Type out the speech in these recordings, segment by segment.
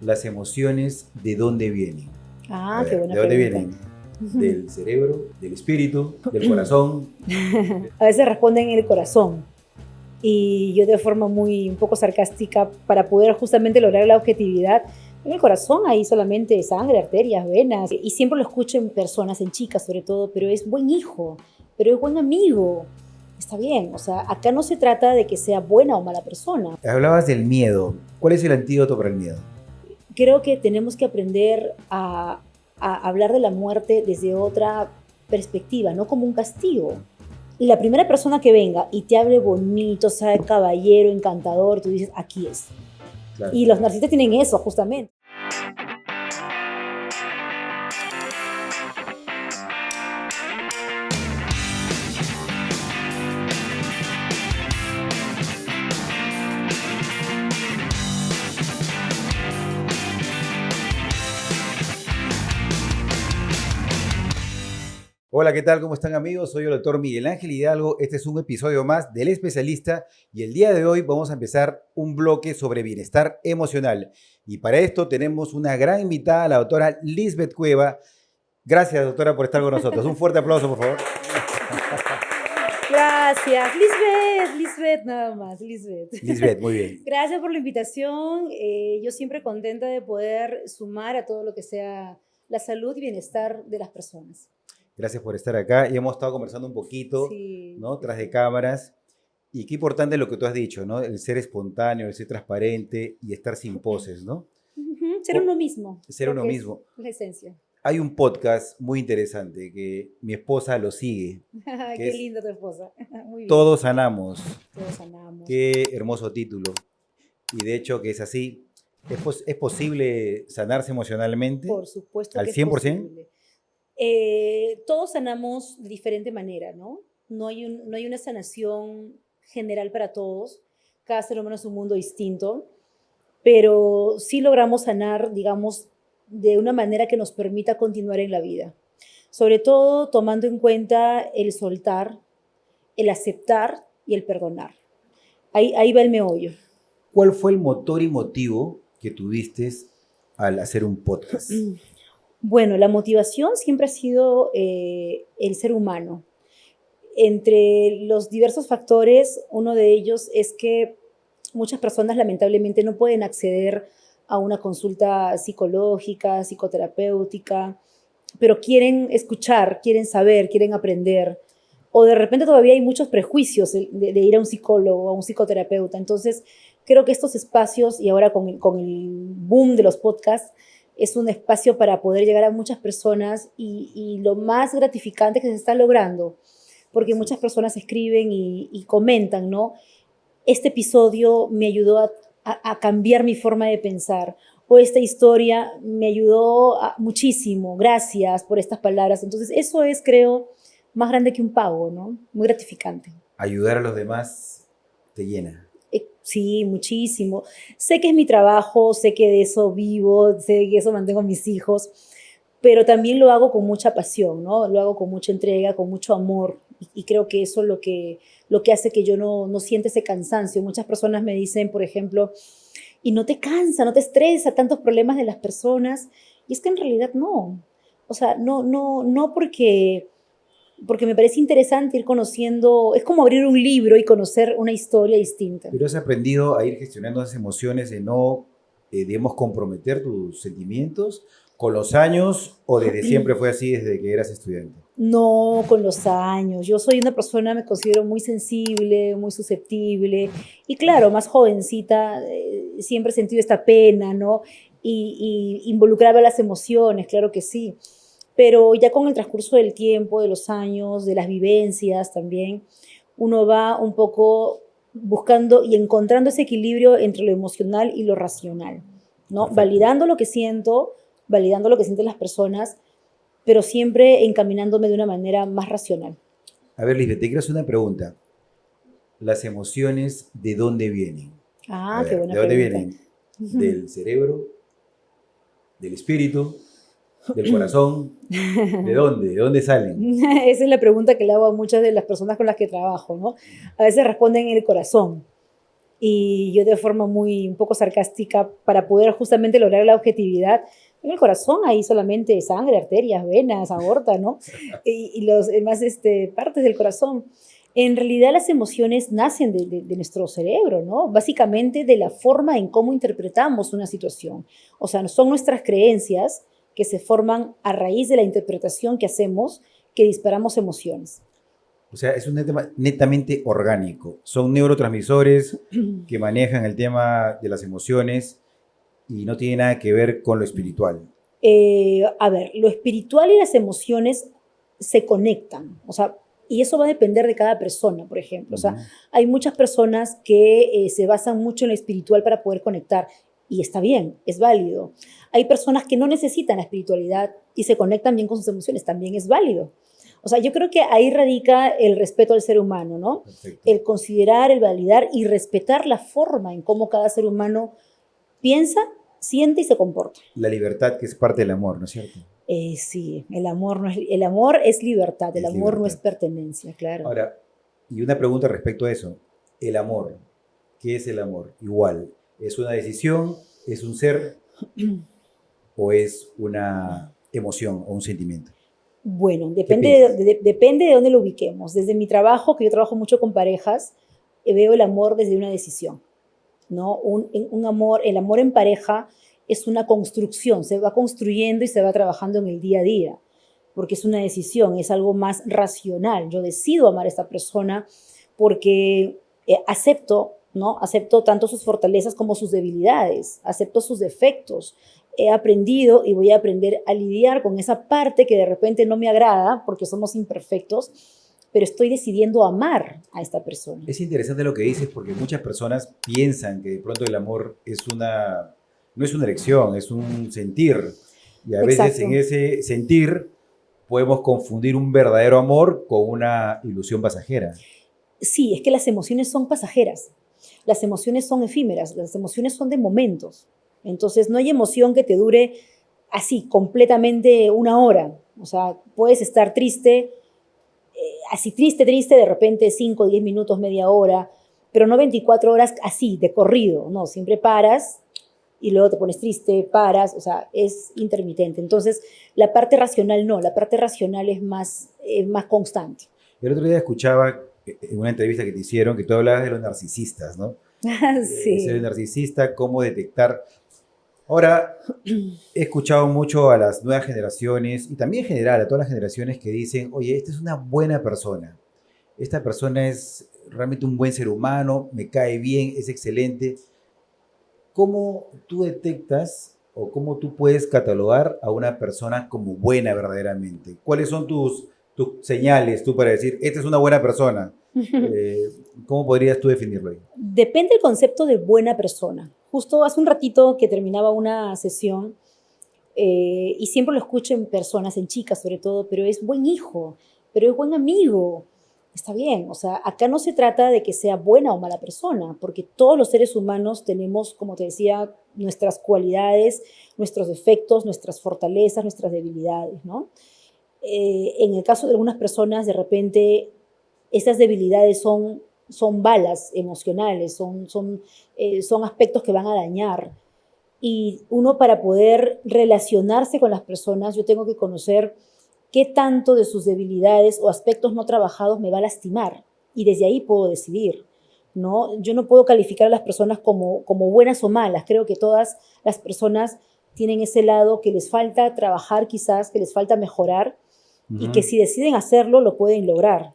Las emociones, ¿de dónde vienen? Ah, qué buena ¿de dónde pregunta. vienen? ¿Del cerebro, del espíritu, del corazón? A veces responden en el corazón. Y yo de forma un poco sarcástica, para poder justamente lograr la objetividad, en el corazón hay solamente sangre, arterias, venas. Y siempre lo escucho en personas, en chicas sobre todo, pero es buen hijo, pero es buen amigo. Está bien, o sea, acá no se trata de que sea buena o mala persona. Hablabas del miedo. ¿Cuál es el antídoto para el miedo? Creo que tenemos que aprender a hablar de la muerte desde otra perspectiva, no como un castigo. La primera persona que venga y te hable bonito, sea caballero, encantador, tú dices, aquí es. Claro. Y los narcisistas tienen eso, justamente. Hola, ¿qué tal? ¿Cómo están, amigos? Soy el doctor Miguel Ángel Hidalgo. Este es un episodio más del Especialista y el día de hoy vamos a empezar un bloque sobre bienestar emocional. Y para esto tenemos una gran invitada, la doctora Lisbeth Cueva. Gracias, doctora, por estar con nosotros. Un fuerte aplauso, por favor. Gracias. Lisbeth, nada más, Lisbeth. Lisbeth, muy bien. Gracias por la invitación. Yo siempre contenta de poder sumar a todo lo que sea la salud y bienestar de las personas. Gracias por estar acá. Y hemos estado conversando un poquito, Sí, ¿no? Tras de cámaras. Y qué importante lo que tú has dicho, ¿no? El ser espontáneo, el ser transparente y estar sin poses, ¿no? ser uno mismo. Ser Creo uno que mismo. es la esencia. Hay un podcast muy interesante que mi esposa lo sigue, que Qué es linda tu esposa. Muy bien. Todos Sanamos. Todos sanamos. Qué hermoso título. Y de hecho que es así. ¿Es posible sanarse emocionalmente? Por supuesto ¿Al que es 100%? posible. Todos sanamos de diferente manera, ¿no? No hay una sanación general para todos. Cada ser humano es un mundo distinto, pero sí logramos sanar, digamos, de una manera que nos permita continuar en la vida. Sobre todo tomando en cuenta el soltar, el aceptar y el perdonar. Ahí va el meollo. ¿Cuál fue el motor y motivo que tuviste al hacer un podcast? Bueno, la motivación siempre ha sido el ser humano. Entre los diversos factores, uno de ellos es que muchas personas lamentablemente no pueden acceder a una consulta psicológica, psicoterapéutica, pero quieren escuchar, quieren saber, quieren aprender. O de repente todavía hay muchos prejuicios de ir a un psicólogo o a un psicoterapeuta. Entonces, creo que estos espacios, y ahora con el boom de los podcasts, es un espacio para poder llegar a muchas personas y lo más gratificante que se está logrando, porque muchas personas escriben y comentan, ¿no? Este episodio me ayudó a cambiar mi forma de pensar, o esta historia me ayudó muchísimo, gracias por estas palabras. Entonces, eso es, creo, más grande que un pago, ¿no? Muy gratificante. Ayudar a los demás te llena. Sí, muchísimo. Sé que es mi trabajo, sé que de eso vivo, sé que eso mantengo a mis hijos, pero también lo hago con mucha pasión, ¿no? Lo hago con mucha entrega, con mucho amor, y creo que eso es lo que hace que yo no sienta ese cansancio. Muchas personas me dicen, por ejemplo, y no te cansa, no te estresa tantos problemas de las personas, y es que en realidad no. O sea, no porque me parece interesante ir conociendo, es como abrir un libro y conocer una historia distinta. Pero has aprendido a ir gestionando esas emociones, de no, digamos, comprometer tus sentimientos con los años, o desde siempre fue así desde que eras estudiante. No, con los años. Yo soy una persona, me considero muy sensible, muy susceptible. Y claro, más jovencita, siempre he sentido esta pena, ¿no? Y involucraba las emociones, claro que sí. Pero ya con el transcurso del tiempo, de los años, de las vivencias también, uno va un poco buscando y encontrando ese equilibrio entre lo emocional y lo racional, ¿no? Perfecto. Validando lo que siento, validando lo que sienten las personas, pero siempre encaminándome de una manera más racional. A ver, Lisbeth, te quiero hacer una pregunta. ¿Las emociones de dónde vienen? Ah, qué buena ¿de dónde pregunta. vienen? ¿Del cerebro? ¿Del espíritu? ¿Del corazón? ¿De dónde? ¿De dónde salen? Esa es la pregunta que le hago a muchas de las personas con las que trabajo, ¿no? A veces responden en el corazón. Y yo de forma un poco sarcástica, para poder justamente lograr la objetividad, en el corazón hay solamente sangre, arterias, venas, aorta, ¿no? Y los demás partes del corazón. En realidad las emociones nacen de nuestro cerebro, ¿no? Básicamente de la forma en cómo interpretamos una situación. O sea, son nuestras creencias que se forman a raíz de la interpretación que hacemos, que disparamos emociones. O sea, es un tema netamente orgánico. Son neurotransmisores que manejan el tema de las emociones y no tiene nada que ver con lo espiritual. A ver, lo espiritual y las emociones se conectan, o sea, y eso va a depender de cada persona, por ejemplo. O sea, hay muchas personas que se basan mucho en lo espiritual para poder conectar, y está bien, es válido. Hay personas que no necesitan la espiritualidad y se conectan bien con sus emociones, también es válido. O sea, yo creo que ahí radica el respeto al ser humano, ¿no? Perfecto. El considerar, el validar y respetar la forma en cómo cada ser humano piensa, siente y se comporta. La libertad que es parte del amor, ¿no es cierto? Sí, el amor es libertad, el Es amor no es libertad. pertenencia, claro. Ahora, y una pregunta respecto a eso. El amor, ¿qué es el amor? Igual, ¿es una decisión, es un ser o es una emoción o un sentimiento? Bueno, ¿Qué depende piensas? depende de dónde lo ubiquemos. Desde mi trabajo, que yo trabajo mucho con parejas, veo el amor desde una decisión, ¿no? Un amor, el amor en pareja es una construcción, se va construyendo y se va trabajando en el día a día, porque es una decisión, es algo más racional. Yo decido amar a esta persona porque acepto, ¿no? Acepto tanto sus fortalezas como sus debilidades, acepto sus defectos. He aprendido y voy a aprender a lidiar con esa parte que de repente no me agrada porque somos imperfectos, pero estoy decidiendo amar a esta persona. Es interesante lo que dices porque muchas personas piensan que de pronto el amor no es una elección, es un sentir. Y a veces en Exacto. ese sentir podemos confundir un verdadero amor con una ilusión pasajera. Sí, es que las emociones son pasajeras, las emociones son efímeras, las emociones son de momentos. Entonces no hay emoción que te dure así completamente una hora. O sea, puedes estar triste, así triste, triste, de repente 5, 10 minutos, media hora, pero no 24 horas así, de corrido. No, siempre paras y luego te pones triste, paras, o sea, es intermitente. Entonces, la parte racional no, la parte racional es más constante. El otro día escuchaba en una entrevista que te hicieron que tú hablabas de los narcisistas, ¿no? Ser Sí. narcisista, cómo detectar. Ahora, he escuchado mucho a las nuevas generaciones y también en general a todas las generaciones que dicen, oye, esta es una buena persona. Esta persona es realmente un buen ser humano, me cae bien, es excelente. ¿Cómo tú detectas o cómo tú puedes catalogar a una persona como buena verdaderamente? ¿Cuáles son tus señales tú para decir, esta es una buena persona? Eh, ¿Cómo podrías tú definirlo ahí? Depende del concepto de buena persona. Justo hace un ratito que terminaba una sesión, y siempre lo escucho en personas, en chicas sobre todo, pero es buen hijo, pero es buen amigo. Está bien, o sea, acá no se trata de que sea buena o mala persona, porque todos los seres humanos tenemos, como te decía, nuestras cualidades, nuestros defectos, nuestras fortalezas, nuestras debilidades, ¿no? En el caso de algunas personas, de repente, esas debilidades son balas emocionales, son aspectos que van a dañar. Y uno, para poder relacionarse con las personas, yo tengo que conocer qué tanto de sus debilidades o aspectos no trabajados me va a lastimar. Y desde ahí puedo decidir, ¿no? Yo no puedo calificar a las personas como buenas o malas. Creo que todas las personas tienen ese lado que les falta trabajar quizás, que les falta mejorar, y que Ujú. si deciden hacerlo, lo pueden lograr.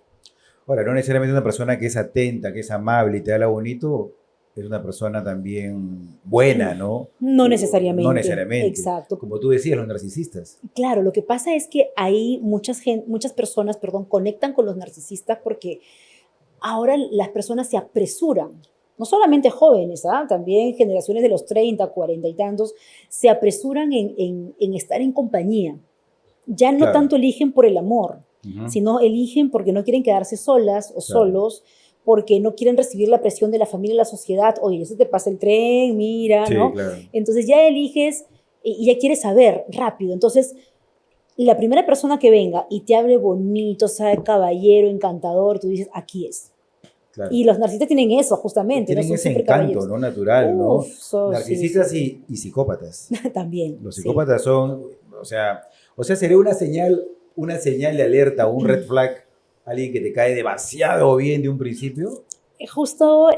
Ahora, no necesariamente una persona que es atenta, que es amable y te habla bonito, es una persona también buena, ¿no? No No necesariamente, necesariamente. exacto. Como tú decías, los narcisistas. Claro, lo que pasa es que ahí muchas personas, perdón, conectan con los narcisistas porque ahora las personas se apresuran, no solamente jóvenes, ¿ah? También generaciones de los 30, 40 y tantos, se apresuran en estar en compañía. Ya no Claro. tanto eligen por el amor, Ujú. sino eligen porque no quieren quedarse solas o Claro. solos, porque no quieren recibir la presión de la familia y la sociedad. Oye, eso te pasa el tren, mira, Sí, ¿no? claro. Entonces ya eliges y ya quieres saber rápido. Entonces, la primera persona que venga y te hable bonito, sea caballero, encantador, tú dices, aquí es. claro. Y los narcisistas tienen eso, justamente, ¿no? Tienen Son ese súper encanto, caballeros. ¿no? Natural, ¿no? Uf, sí, Narcisistas sí. y psicópatas. También, Los sí. psicópatas son, o sea, sería una señal de alerta, un red flag, alguien que te cae demasiado bien de un principio. Justo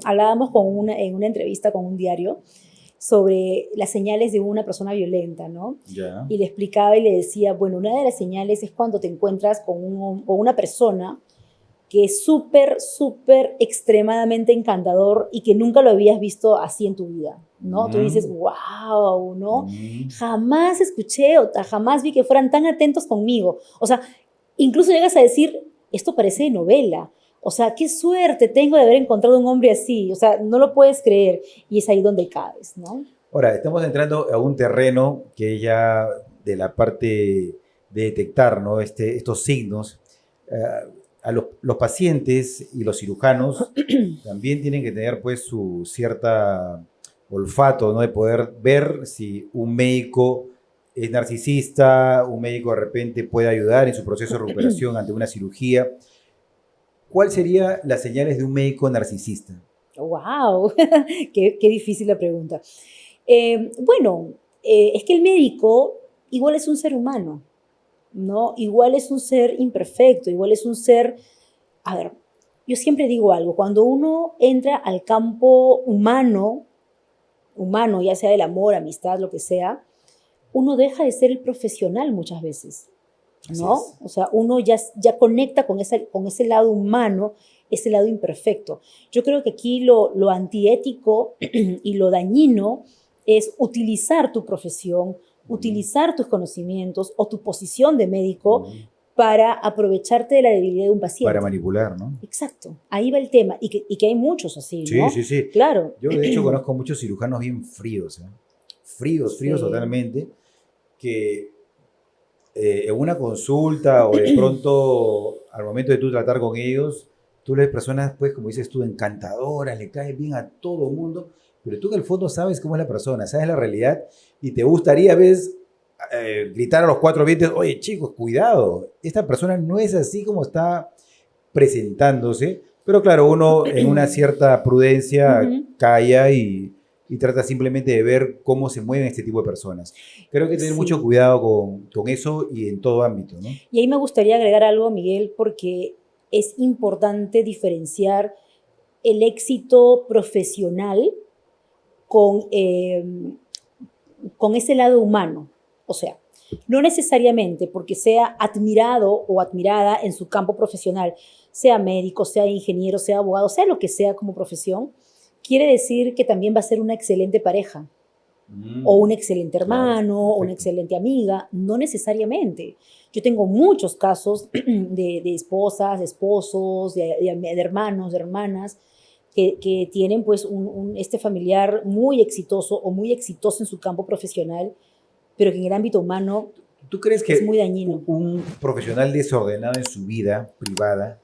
hablábamos en una entrevista con un diario sobre las señales de una persona violenta, ¿no? Ya. Y le explicaba y le decía, bueno, una de las señales es cuando te encuentras con una persona que es súper, súper extremadamente encantador y que nunca lo habías visto así en tu vida, ¿no? Tú dices, Mm, wow, ¿no? mm. Jamás escuché o jamás vi que fueran tan atentos conmigo. O sea, incluso llegas a decir, esto parece de novela. O sea, qué suerte tengo de haber encontrado un hombre así. O sea, no lo puedes creer. Y es ahí donde caes, ¿no? Ahora, estamos entrando a un terreno que ya de la parte de detectar, ¿no? Estos signos. A los pacientes y los cirujanos también tienen que tener pues su cierta olfato, ¿no? De poder ver si un médico es narcisista, un médico de repente puede ayudar en su proceso de recuperación ante una cirugía. ¿Cuál serían las señales de un médico narcisista? ¡Wow! Qué difícil la pregunta. Bueno, es que el médico igual es un ser humano, ¿no? Igual es un ser imperfecto, igual es un ser... A ver, yo siempre digo algo, cuando uno entra al campo humano, ya sea del amor, amistad, lo que sea, uno deja de ser el profesional muchas veces, Así ¿no? es. O sea, uno ya conecta con ese lado humano, ese lado imperfecto. Yo creo que aquí lo antiético y lo dañino es utilizar tu profesión, Mm, utilizar tus conocimientos o tu posición de médico mm. para aprovecharte de la debilidad de un Para paciente. manipular, ¿no? Exacto, ahí va el tema. Y que hay muchos así, Sí, ¿no? sí, sí. Claro. Yo de hecho conozco muchos cirujanos bien fríos, ¿eh? Fríos, fríos Sí. totalmente, que en una consulta o de pronto al momento de tú tratar con ellos, tú les personas, pues como dices tú, encantadoras, le caes bien a todo mundo, pero tú en el fondo sabes cómo es la persona, sabes la realidad y te gustaría, ves, gritar a los cuatro vientos, oye chicos, cuidado, esta persona no es así como está presentándose, pero claro, uno en una cierta prudencia Ujú. calla y trata simplemente de ver cómo se mueven este tipo de personas. Creo que hay que tener mucho Sí. cuidado con eso y en todo ámbito, ¿no? Y ahí me gustaría agregar algo, Miguel, porque es importante diferenciar el éxito profesional con, con ese lado humano. O sea, no necesariamente porque sea admirado o admirada en su campo profesional, sea médico, sea ingeniero, sea abogado, sea lo que sea como profesión, quiere decir que también va a ser una excelente pareja o un Mm, excelente claro, hermano, o una perfecto. excelente amiga, no necesariamente. Yo tengo muchos casos de esposas, de esposos, de hermanos, de hermanas, que tienen pues este familiar muy exitoso o muy exitoso en su campo profesional, pero que en el ámbito humano ¿Tú crees es muy que dañino. un profesional desordenado en su vida privada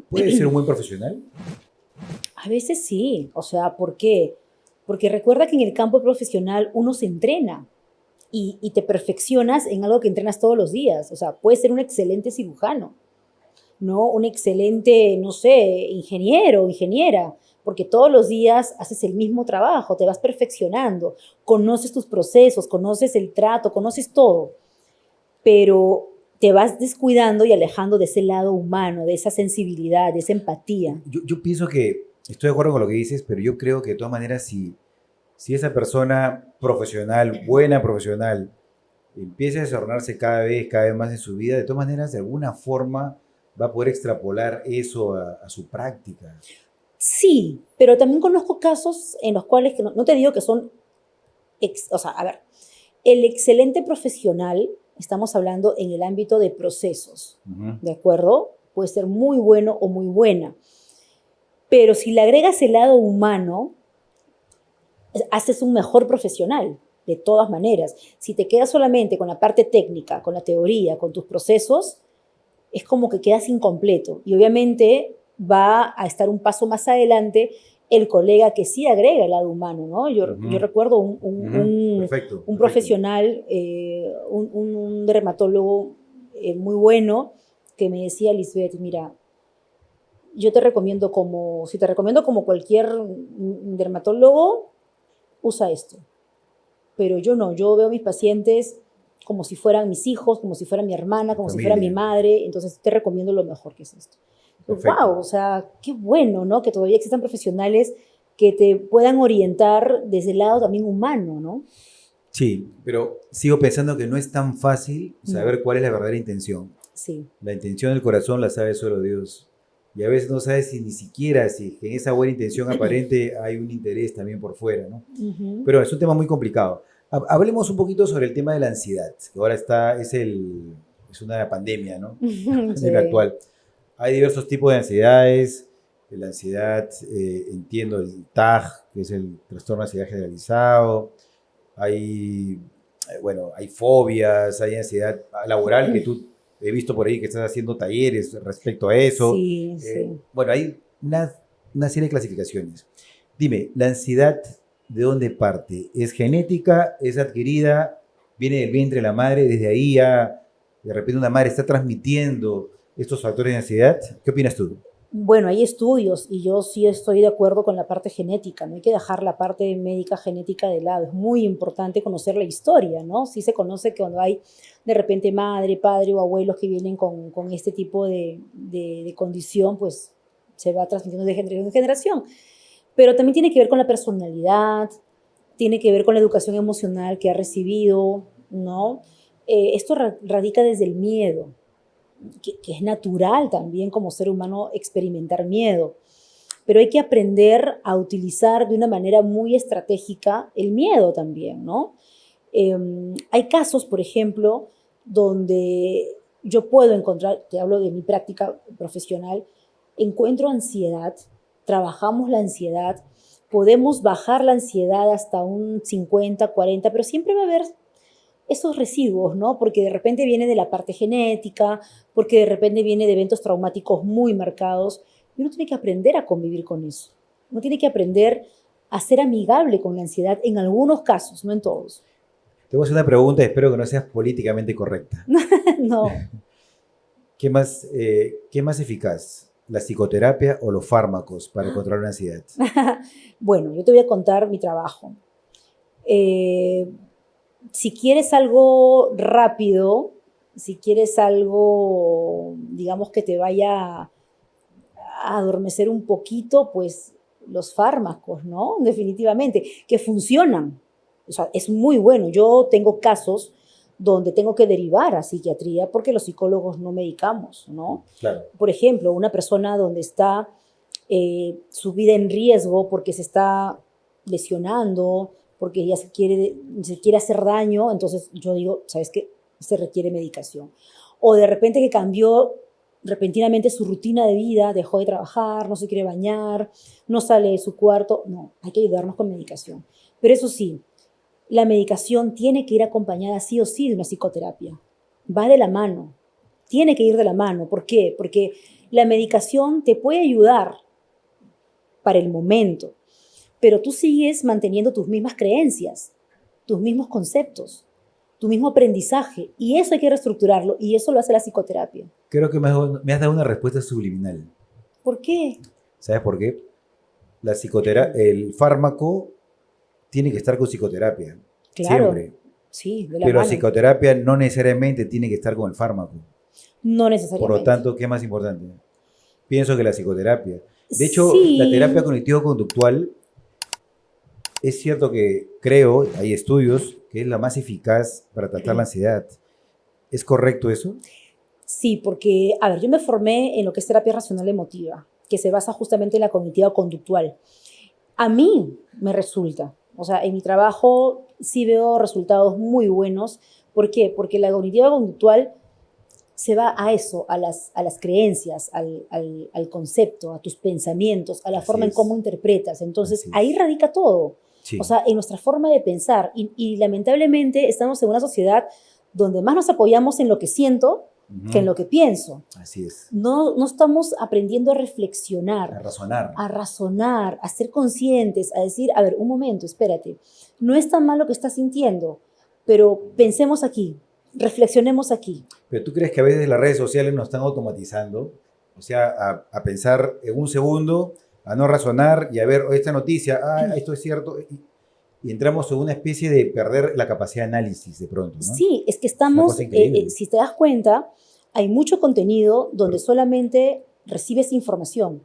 puede ser un buen profesional? A veces sí, o sea, ¿por qué? Porque recuerda que en el campo profesional uno se entrena y te perfeccionas en algo que entrenas todos los días. O sea, puedes ser un excelente cirujano, ¿no? Un excelente, no sé, ingeniero o ingeniera, porque todos los días haces el mismo trabajo, te vas perfeccionando, conoces tus procesos, conoces el trato, conoces todo, pero te vas descuidando y alejando de ese lado humano, de esa sensibilidad, de esa empatía. Yo pienso que estoy de acuerdo con lo que dices, pero yo creo que de todas maneras, si esa persona profesional, buena profesional, empieza a desordenarse cada vez más en su vida, de todas maneras, de alguna forma va a poder extrapolar eso a su práctica. Sí, pero también conozco casos en los cuales, que no te digo que son, o sea, a ver, el excelente profesional, estamos hablando en el ámbito de procesos, Ujú. ¿de acuerdo? Puede ser muy bueno o muy buena, pero si le agregas el lado humano, haces un mejor profesional, de todas maneras. Si te quedas solamente con la parte técnica, con la teoría, con tus procesos, es como que quedas incompleto. Y obviamente va a estar un paso más adelante el colega que sí agrega el lado humano, ¿no? Yo Ujú, recuerdo ujú. Perfecto, un perfecto. profesional, un dermatólogo muy bueno, que me decía, Lisbeth, mira, yo te recomiendo si te recomiendo como cualquier dermatólogo, usa esto. Pero yo no, yo veo a mis pacientes como si fueran mis hijos, como si fuera mi hermana, como si fuera mi Familia. madre, entonces te recomiendo lo mejor que es esto. Perfecto. Wow, o sea, qué bueno, ¿no? Que todavía existan profesionales que te puedan orientar desde el lado también humano, ¿no? Sí, pero sigo pensando que no es tan fácil No, saber cuál es la verdadera intención. sí. La intención del corazón la sabe solo Dios. Y a veces no sabes si ni siquiera si en esa buena intención aparente hay un interés también por fuera, ¿no? Ujú. Pero es un tema muy complicado. Hablemos un poquito sobre el tema de la ansiedad, que ahora es una pandemia, ¿no? Pandemia Sí. actual. Hay diversos tipos de ansiedades. La ansiedad, entiendo, el TAG, que es el trastorno de ansiedad generalizado. Hay, bueno, hay fobias, hay ansiedad laboral que tú he visto por ahí que estás haciendo talleres respecto a eso. Sí, sí. Bueno, hay una serie de clasificaciones. Dime, ¿la ansiedad de dónde parte? ¿Es genética? ¿Es adquirida? ¿Viene del vientre de la madre? Desde ahí ya de repente una madre está transmitiendo estos factores de ansiedad. ¿Qué opinas tú? Bueno, hay estudios y yo sí estoy de acuerdo con la parte genética, no hay que dejar la parte médica genética de lado, es muy importante conocer la historia, ¿no? Sí se conoce que cuando hay de repente madre, padre o abuelos que vienen con este tipo de condición, pues se va transmitiendo de generación en generación. Pero también tiene que ver con la personalidad, tiene que ver con la educación emocional que ha recibido, ¿no? Esto radica desde el miedo, que es natural también como ser humano experimentar miedo, pero hay que aprender a utilizar de una manera muy estratégica el miedo también, ¿no? Hay casos, por ejemplo, donde yo puedo encontrar, te hablo de mi práctica profesional, encuentro ansiedad, trabajamos la ansiedad, podemos bajar la ansiedad hasta un 50, 40, pero siempre va a haber esos residuos, ¿no? Porque de repente viene de la parte genética, porque de repente viene de eventos traumáticos muy marcados, y uno tiene que aprender a convivir con eso. Uno tiene que aprender a ser amigable con la ansiedad en algunos casos, no en todos. Te voy a hacer una pregunta y espero que no seas políticamente correcta. No. Qué más eficaz? ¿La psicoterapia o los fármacos para controlar la ansiedad? Bueno, yo te voy a contar mi trabajo. Eh, si quieres algo rápido, si quieres algo, digamos, que te vaya a adormecer un poquito, pues los fármacos, ¿no? Definitivamente, que funcionan. O sea, es muy bueno. Yo tengo casos donde tengo que derivar a psiquiatría porque los psicólogos no medicamos, ¿no? Claro. Por ejemplo, una persona donde está su vida en riesgo porque se está lesionando, porque ya se quiere hacer daño, entonces yo digo, ¿sabes qué? Se requiere medicación. O de repente que cambió repentinamente su rutina de vida, dejó de trabajar, no se quiere bañar, no sale de su cuarto. No, hay que ayudarnos con medicación. Pero eso sí, la medicación tiene que ir acompañada sí o sí de una psicoterapia. Va de la mano, tiene que ir de la mano. ¿Por qué? Porque la medicación te puede ayudar para el momento, pero tú sigues manteniendo tus mismas creencias, tus mismos conceptos, tu mismo aprendizaje, y eso hay que reestructurarlo, y eso lo hace la psicoterapia. Creo que me has dado una respuesta subliminal. ¿Por qué? ¿Sabes por qué? El fármaco tiene que estar con psicoterapia, Claro, siempre. sí, de la Pero la mano. psicoterapia no necesariamente tiene que estar con el fármaco. No Por lo necesariamente. tanto, ¿qué es más importante? Pienso que la psicoterapia. De hecho, la Sí, terapia cognitivo-conductual es cierto que creo, hay estudios, que es la más eficaz para tratar la ansiedad. ¿Es correcto eso? sí, porque, a ver, yo me formé en lo que es terapia racional emotiva, que se basa justamente en la cognitiva conductual. A mí me resulta, o sea, en mi trabajo sí veo resultados muy buenos. ¿Por qué? Porque la cognitiva conductual se va a eso, a las creencias, al concepto, a tus pensamientos, a la Así forma en cómo es, interpretas. Entonces, así ahí es. radica todo. O Sí. sea, en nuestra forma de pensar. Y lamentablemente estamos en una sociedad donde más nos apoyamos en lo que siento que en Ujú. lo que pienso. Así es. No estamos aprendiendo a A reflexionar, razonar. a razonar, a ser conscientes, a decir, a ver, un momento, espérate, no es tan mal lo que estás sintiendo, pero pensemos aquí, reflexionemos aquí. Pero ¿tú crees que a veces las redes sociales nos están automatizando? O sea, a pensar en un segundo, a no razonar y a ver esta noticia, esto es cierto, y entramos en una especie de perder la capacidad de análisis de pronto, ¿no? Sí, es que Es una cosa estamos, increíble. si te das cuenta, hay mucho contenido donde solamente recibes información.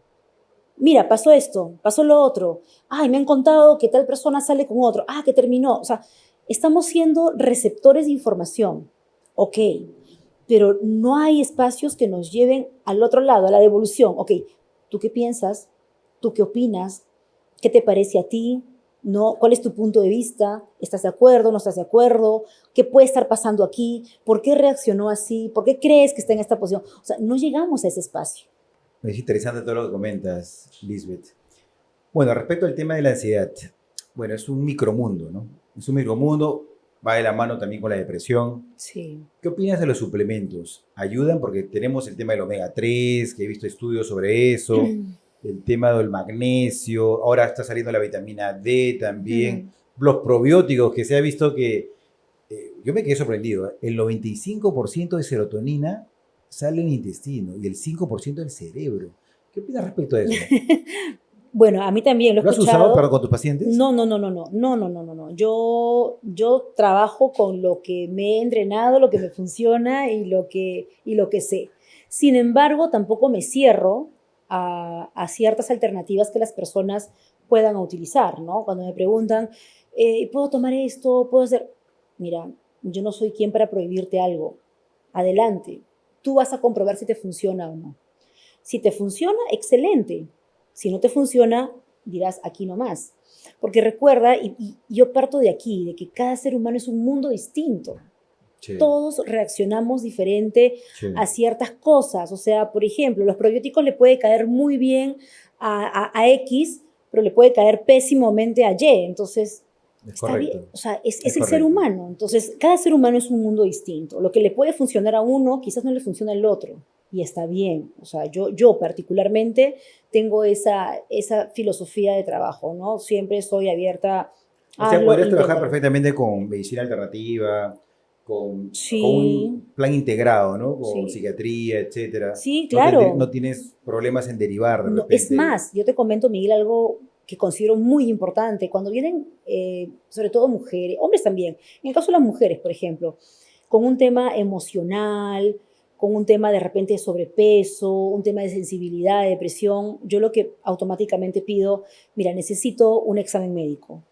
Mira, pasó esto, pasó lo otro. Ay, me han contado que tal persona sale con otro. Ah, que terminó. O sea, estamos siendo receptores de información. Ok, pero no hay espacios que nos lleven al otro lado, a la devolución. Ok, ¿tú qué piensas? ¿Tú qué opinas? ¿Qué te parece a ti? ¿No? ¿Cuál es tu punto de vista? ¿Estás de acuerdo? ¿No estás de acuerdo? ¿Qué puede estar pasando aquí? ¿Por qué reaccionó así? ¿Por qué crees que está en esta posición? O sea, no llegamos a ese espacio. Es interesante todo lo que comentas, Lisbeth. Bueno, respecto al tema de la ansiedad, bueno, es un micromundo, ¿no? Es un micromundo, va de la mano también con la depresión. Sí. ¿Qué opinas de los suplementos? ¿Ayudan? Porque tenemos el tema del omega 3, que he visto estudios sobre eso, el tema del magnesio, ahora está saliendo la vitamina D también, los probióticos, que se ha visto que, yo me quedé sorprendido, el 95% de serotonina sale en el intestino y el 5% del cerebro. ¿Qué opinas respecto a eso? Bueno, a mí también lo he ¿Lo has usado para escuchado. con tus pacientes? No, no, no, no, no, no, no, no, no, no. Yo trabajo con lo que me he entrenado, lo que me funciona y lo que sé. Sin embargo, tampoco me cierro a ciertas alternativas que las personas puedan utilizar, ¿no? Cuando me preguntan, ¿puedo tomar esto? ¿Puedo hacer? Mira, yo no soy quien para prohibirte algo. Adelante. Tú vas a comprobar si te funciona o no. Si te funciona, excelente. Si no te funciona, dirás aquí nomás. Porque recuerda, y yo parto de aquí, de que cada ser humano es un mundo distinto. Sí, Todos reaccionamos diferente sí, a ciertas cosas. O sea, por ejemplo, los probióticos le puede caer muy bien a X, pero le puede caer pésimamente a Y. Entonces, es está bien. correcto, O sea, es es el ser correcto. humano. Entonces, cada ser humano es un mundo distinto. Lo que le puede funcionar a uno, quizás no le funciona al otro. Y está bien. O sea, yo particularmente tengo esa filosofía de trabajo, ¿no? Siempre estoy abierta, O sea, hazlo, podrías trabajar inténtalo. perfectamente con medicina alternativa, con Sí, un plan integrado, ¿no? Con sí. psiquiatría, etcétera. Sí, No claro. tienes problemas en derivar de No, es repente. más, yo te comento, Miguel, algo que considero muy importante. Cuando vienen, sobre todo mujeres, hombres también, en el caso de las mujeres, por ejemplo, con un tema emocional, con un tema de repente de sobrepeso, un tema de sensibilidad, de depresión, yo lo que automáticamente pido, mira, necesito un examen médico.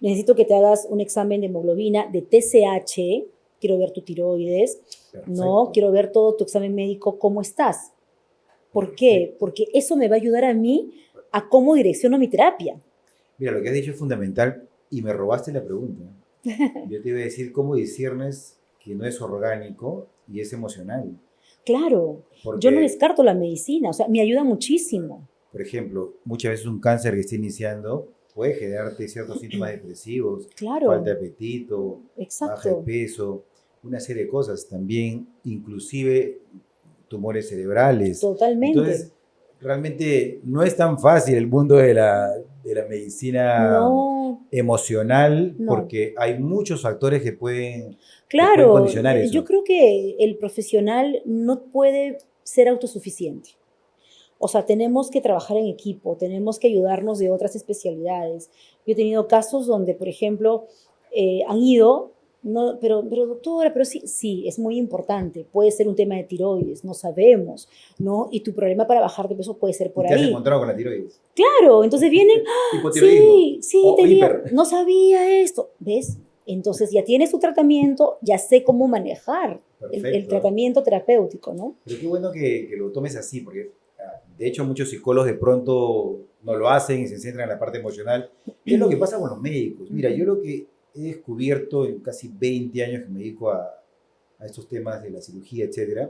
Necesito que te hagas un examen de hemoglobina, de TSH, quiero ver tu tiroides, ¿no? Perfecto, Quiero ver todo tu examen médico, cómo estás. ¿Por qué? perfecto. Porque eso me va a ayudar a mí a cómo direcciono mi terapia. Mira, lo que has dicho es fundamental y me robaste la pregunta. Yo te iba a decir cómo disciernes que no es orgánico y es emocional. Claro, yo no Porque, descarto la medicina, o sea, me ayuda muchísimo. por ejemplo, muchas veces un cáncer que está iniciando puede generarte ciertos síntomas depresivos, falta Claro, de apetito, baja de exacto, peso, una serie de cosas. También, inclusive, tumores cerebrales. totalmente. Entonces, realmente no es tan fácil el mundo de la medicina No, emocional no. porque hay muchos factores que pueden Claro, condicionar yo eso. creo que el profesional no puede ser autosuficiente. O sea, tenemos que trabajar en equipo, tenemos que ayudarnos de otras especialidades. Yo he tenido casos donde, por ejemplo, han ido, no, pero doctora, pero sí, sí, es muy importante. Puede ser un tema de tiroides, no sabemos, ¿no? Y tu problema para bajar de peso puede ser Y por te has ahí. encontrado con la tiroides. Claro, entonces vienen, "Ah, Hipotiroidismo sí, sí, o tenía, hiper. no sabía esto, ¿ves? Entonces ya tienes tu tratamiento, ya sé cómo manejar el Perfecto. tratamiento terapéutico, ¿no? Pero qué bueno que lo tomes así, porque de hecho muchos psicólogos de pronto no lo hacen y se centran en la parte emocional. ¿Qué es lo que pasa con los médicos? Mira, yo Ujú. lo que he descubierto en casi 20 años que me dedico a estos temas de la cirugía, etcétera,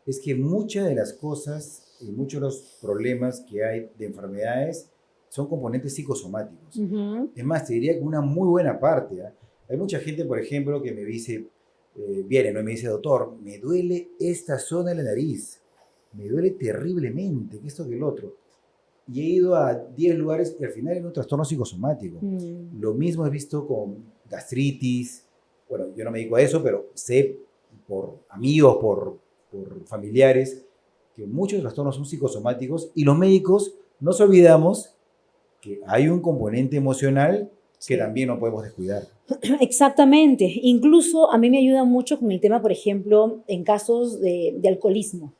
es que muchas de las cosas y muchos de los problemas que hay de enfermedades son componentes psicosomáticos. Ujú. Es más, te diría que una muy buena parte. ¿Ah? Hay mucha gente, por ejemplo, que me dice, viene, ¿no? Y me dice, doctor, me duele esta zona de la nariz, me duele terriblemente, que esto que el otro. Y he ido a 10 lugares y al final es un trastorno psicosomático. Mm. Lo mismo he visto con gastritis. Bueno, yo no me dedico a eso, pero sé por amigos, por familiares, que muchos trastornos son psicosomáticos y los médicos nos olvidamos que hay un componente emocional que Sí. también no podemos descuidar. Exactamente. Incluso a mí me ayuda mucho con el tema, por ejemplo, en casos de alcoholismo,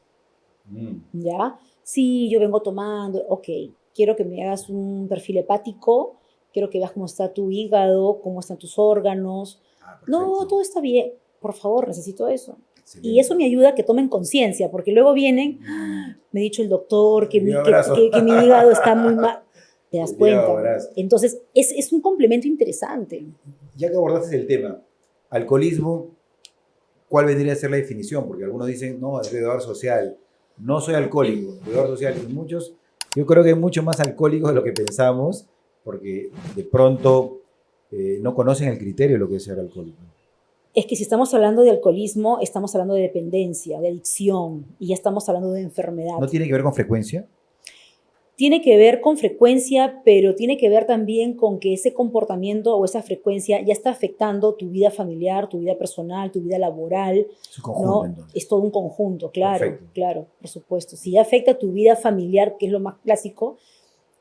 Mm. ¿ya? Si yo vengo tomando, ok, quiero que me hagas un perfil hepático, quiero que veas cómo está tu hígado, cómo están tus órganos. Ah, No, perfecto. todo está bien. Por favor, necesito eso. Y Excelente. eso me ayuda a que tomen conciencia, porque luego vienen, me ha dicho el doctor que El mi, hígado graso. que mi hígado está muy mal. ¿Te das El hígado cuenta? graso. Entonces, es un complemento interesante. Ya que abordaste el tema, alcoholismo, ¿cuál vendría a ser la definición? Porque algunos dicen, no, es bebedor social. No soy alcohólico, bebedor social. Y muchos, yo creo que hay mucho más alcohólicos de lo que pensamos, porque de pronto no conocen el criterio de lo que es ser alcohólico. Es que si estamos hablando de alcoholismo, estamos hablando de dependencia, de adicción, y ya estamos hablando de enfermedad. ¿No tiene que ver con frecuencia? Tiene que ver con frecuencia, pero tiene que ver también con que ese comportamiento o esa frecuencia ya está afectando tu vida familiar, tu vida personal, tu vida laboral, Es un conjunto, ¿no? entonces. Es todo un conjunto, claro, Perfecto. claro, por supuesto. Si ya afecta tu vida familiar, que es lo más clásico,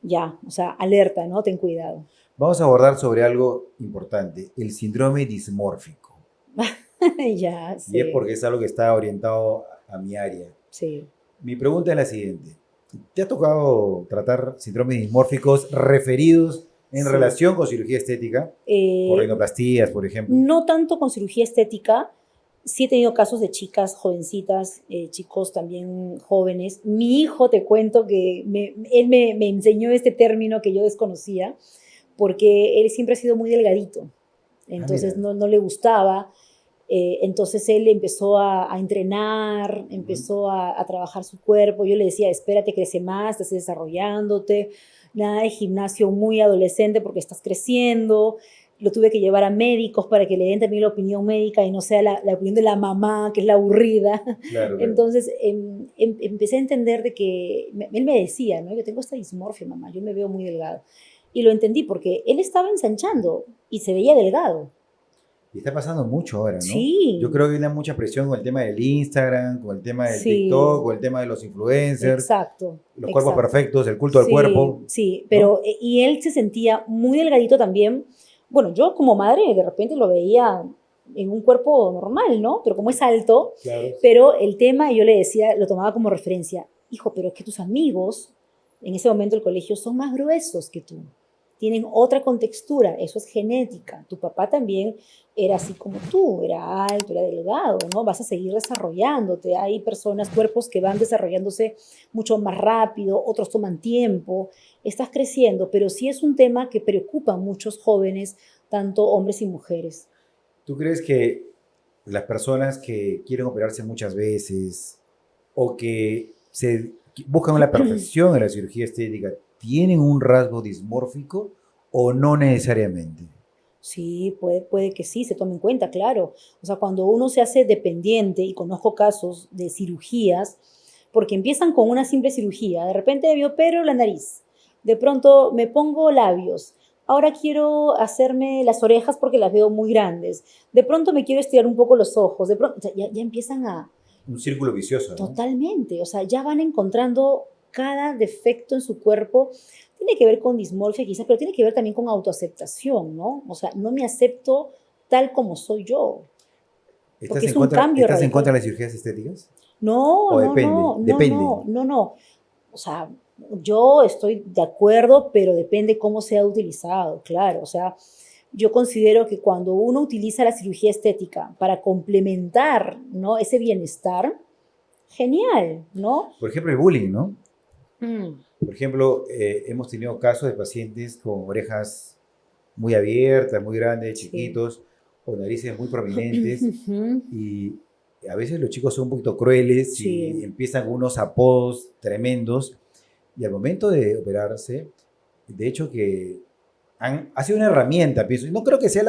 ya, o sea, alerta, ¿no? Ten cuidado. Vamos a abordar sobre algo importante, el síndrome dismórfico. Ya, Y es sí, porque es algo que está orientado a mi área. sí. Mi pregunta es la siguiente. ¿Te ha tocado tratar síndromes dismórficos referidos en Sí. relación con cirugía estética? Por rinoplastías, por ejemplo. No tanto con cirugía estética, sí he tenido casos de chicas jovencitas, chicos también jóvenes. Mi hijo, te cuento que él me enseñó este término que yo desconocía, porque él siempre ha sido muy delgadito, entonces mira. no le gustaba. Entonces él empezó a entrenar, empezó a trabajar su cuerpo. Yo le decía, espérate, crece más, estás desarrollándote. Nada de gimnasio muy adolescente porque estás creciendo. Lo tuve que llevar a médicos para que le den también la opinión médica y no sea la opinión de la mamá, que es la aburrida. Claro, claro. Entonces empecé a entender de que, él me decía, ¿no? Yo tengo esta dismorfia, mamá, yo me veo muy delgado. Y lo entendí porque él estaba ensanchando y se veía delgado. Y está pasando mucho ahora, ¿no? Sí. Yo creo que hay mucha presión con el tema del Instagram, con el tema del Sí. TikTok, con el tema de los influencers, Exacto. los cuerpos exacto. perfectos, el culto al Sí, cuerpo. sí, pero y él se sentía muy delgadito también. Bueno, yo como madre de repente lo veía en un cuerpo normal, ¿no? Pero como es alto, Claro. pero el tema, yo le decía, lo tomaba como referencia, hijo, pero es que tus amigos en ese momento del colegio son más gruesos que tú, tienen otra contextura, eso es genética. Tu papá también era así como tú, era alto, era delgado, ¿no? Vas a seguir desarrollándote. Hay personas, cuerpos que van desarrollándose mucho más rápido, otros toman tiempo, estás creciendo, pero sí es un tema que preocupa a muchos jóvenes, tanto hombres y mujeres. ¿Tú crees que las personas que quieren operarse muchas veces o que se buscan la perfección en la cirugía estética tienen un rasgo dismórfico o no necesariamente? Sí, puede que sí, se tome en cuenta, claro. O sea, cuando uno se hace dependiente, y conozco casos de cirugías, porque empiezan con una simple cirugía, de repente me opero la nariz, de pronto me pongo labios, ahora quiero hacerme las orejas porque las veo muy grandes, de pronto me quiero estirar un poco los ojos, de pronto, o sea, ya empiezan a... Un círculo vicioso, ¿no? Totalmente, o sea, ya van encontrando cada defecto en su cuerpo. Tiene que ver con dismorfia quizás, pero tiene que ver también con autoaceptación, ¿no? O sea, no me acepto tal como soy yo, porque es un cambio ¿Estás en radical. contra de las cirugías estéticas? No, ¿O no, depende? no, no, Depende. no, no, no. O sea, yo estoy de acuerdo, pero depende cómo sea utilizado, claro. O sea, yo considero que cuando uno utiliza la cirugía estética para complementar, ¿no?, ese bienestar, genial, ¿no? Por ejemplo, el bullying, ¿no? Mm. Por ejemplo, hemos tenido casos de pacientes con orejas muy abiertas, muy grandes, Sí. chiquitos, o narices muy prominentes, Ujú. y a veces los chicos son un poquito crueles y Sí. empiezan con unos apodos tremendos, y al momento de operarse, de hecho que ha sido una herramienta, pienso, y no creo que sea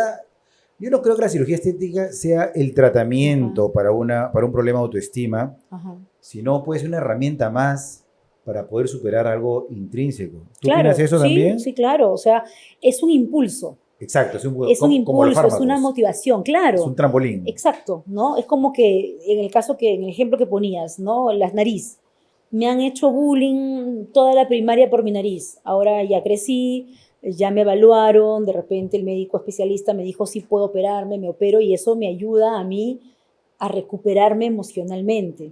yo no creo que la cirugía estética sea el tratamiento para un problema de autoestima, Ajá. sino puede ser una herramienta más para poder superar algo intrínseco. ¿Tú Claro, opinas eso sí, también? sí, claro. O sea, es un impulso, Exacto, es un como los impulso, es fármacos, una motivación, es claro. un trampolín. Exacto, ¿no? Es como que en el caso en el ejemplo que ponías, ¿no? Las nariz. me han hecho bullying toda la primaria por mi nariz. Ahora ya crecí, ya me evaluaron, de repente el médico especialista me dijo sí puedo operarme, me opero y eso me ayuda a mí a recuperarme emocionalmente.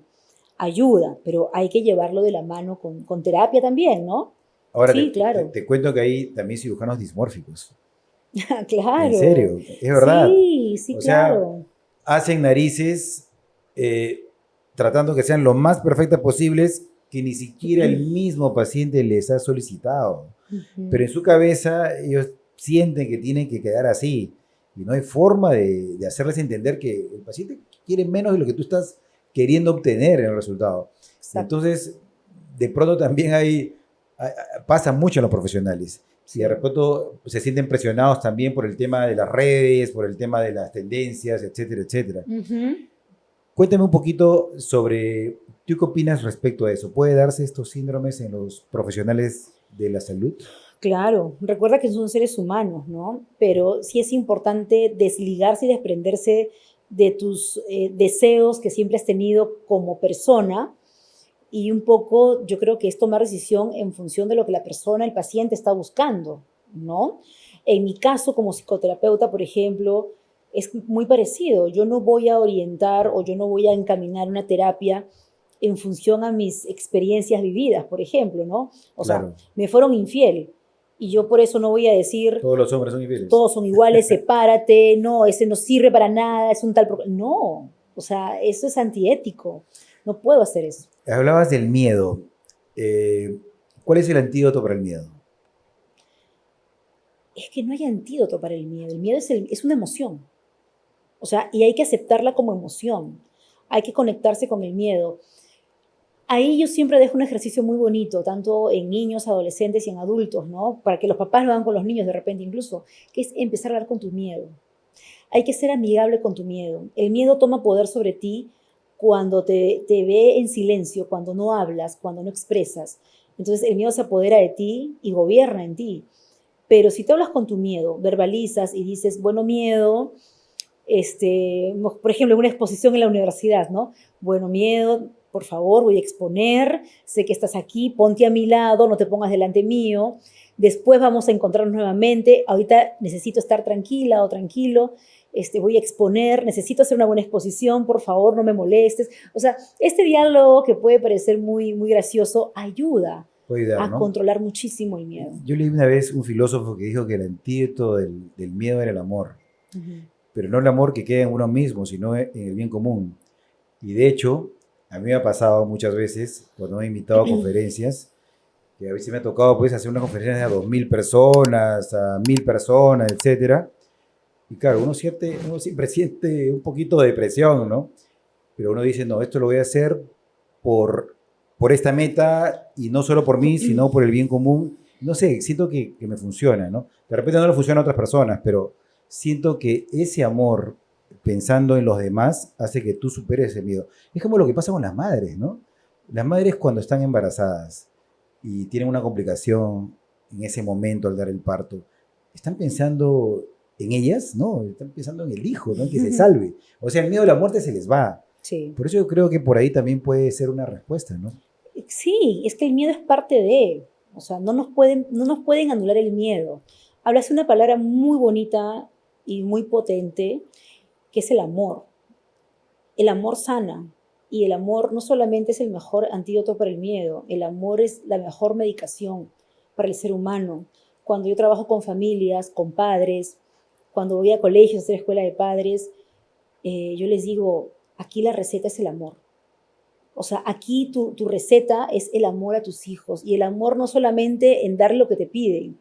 Ayuda, pero hay que llevarlo de la mano con terapia también, ¿no? Ahora Sí, claro. te cuento que hay también cirujanos dismórficos. En Claro. serio, es verdad. Sí, sí, O sea, claro. hacen narices eh, tratando que sean lo más perfectas posibles que ni siquiera el mismo paciente les ha solicitado. Pero Ujú. en su cabeza ellos sienten que tienen que quedar así. Y no hay forma de hacerles entender que el paciente quiere menos de lo que tú estás queriendo obtener en el resultado. Exacto. Entonces, de pronto también pasa mucho en los profesionales. Y de Sí. repente se sienten presionados también por el tema de las redes, por el tema de las tendencias, etcétera, etcétera. Ujú. Cuéntame un poquito sobre, ¿tú qué opinas respecto a eso? ¿Puede darse estos síndromes en los profesionales de la salud? Claro, recuerda que son seres humanos, ¿no? Pero sí es importante desligarse y desprenderse de tus deseos que siempre has tenido como persona y un poco yo creo que es tomar decisión en función de lo que la persona, el paciente está buscando, ¿no? En mi caso como psicoterapeuta, por ejemplo, es muy parecido. Yo no voy a orientar o yo no voy a encaminar una terapia en función a mis experiencias vividas, por ejemplo, ¿no? O sea, Claro, me fueron infiel y yo por eso no voy a decir todos los hombres son infieles. todos son iguales, sepárate, no, ese no sirve para nada, es un tal... No, o sea, eso es antiético. No puedo hacer eso. Hablabas del miedo. Eh, ¿Cuál es el antídoto para el miedo? Es que no hay antídoto para el miedo. El miedo es una emoción. O sea, y hay que aceptarla como emoción. Hay que conectarse con el miedo. Ahí yo siempre dejo un ejercicio muy bonito, tanto en niños, adolescentes y en adultos, ¿no? Para que los papás lo hagan con los niños de repente incluso, que es empezar a hablar con tu miedo. Hay que ser amigable con tu miedo. El miedo toma poder sobre ti cuando te ve en silencio, cuando no hablas, cuando no expresas. Entonces el miedo se apodera de ti y gobierna en ti. Pero si te hablas con tu miedo, verbalizas y dices, bueno, miedo, por ejemplo, en una exposición en la universidad, ¿no? Bueno, miedo, por favor, voy a exponer, sé que estás aquí, ponte a mi lado, no te pongas delante mío, después vamos a encontrarnos nuevamente, ahorita necesito estar tranquila o tranquilo, voy a exponer, necesito hacer una buena exposición, por favor, no me molestes. O sea, este diálogo que puede parecer muy, muy gracioso ayuda Puede dar, a ¿no? controlar muchísimo el miedo. Yo leí una vez un filósofo que dijo que el antídoto del miedo era el amor, Ujú. pero no el amor que queda en uno mismo, sino en el bien común. Y de hecho, a mí me ha pasado muchas veces, cuando me he invitado a conferencias, que a veces me ha tocado pues hacer una conferencia a 2000 personas, a 1000 personas, etcétera. Y claro, uno siempre siente un poquito de depresión, ¿no? Pero uno dice, no, esto lo voy a hacer por, por esta meta y no solo por mí, sino por el bien común. No sé, siento que me funciona, ¿no? De repente no le funciona a otras personas, pero siento que ese amor, pensando en los demás, hace que tú superes ese miedo. Es como lo que pasa con las madres, ¿no? Las madres cuando están embarazadas y tienen una complicación en ese momento al dar el parto, están pensando en ellas, ¿no? Están pensando en el hijo, ¿no? En que se salve. O sea, el miedo a la muerte se les va. Sí. Por eso yo creo que por ahí también puede ser una respuesta, ¿no? Sí, es que el miedo es parte de, o sea, no nos pueden anular el miedo. Hablas una palabra muy bonita y muy potente, que es el amor. El amor sana y el amor no solamente es el mejor antídoto para el miedo, el amor es la mejor medicación para el ser humano. Cuando yo trabajo con familias, con padres, cuando voy a colegios, a hacer escuela de padres, yo les digo, aquí la receta es el amor. O sea, aquí tu receta es el amor a tus hijos y el amor no solamente en dar lo que te piden,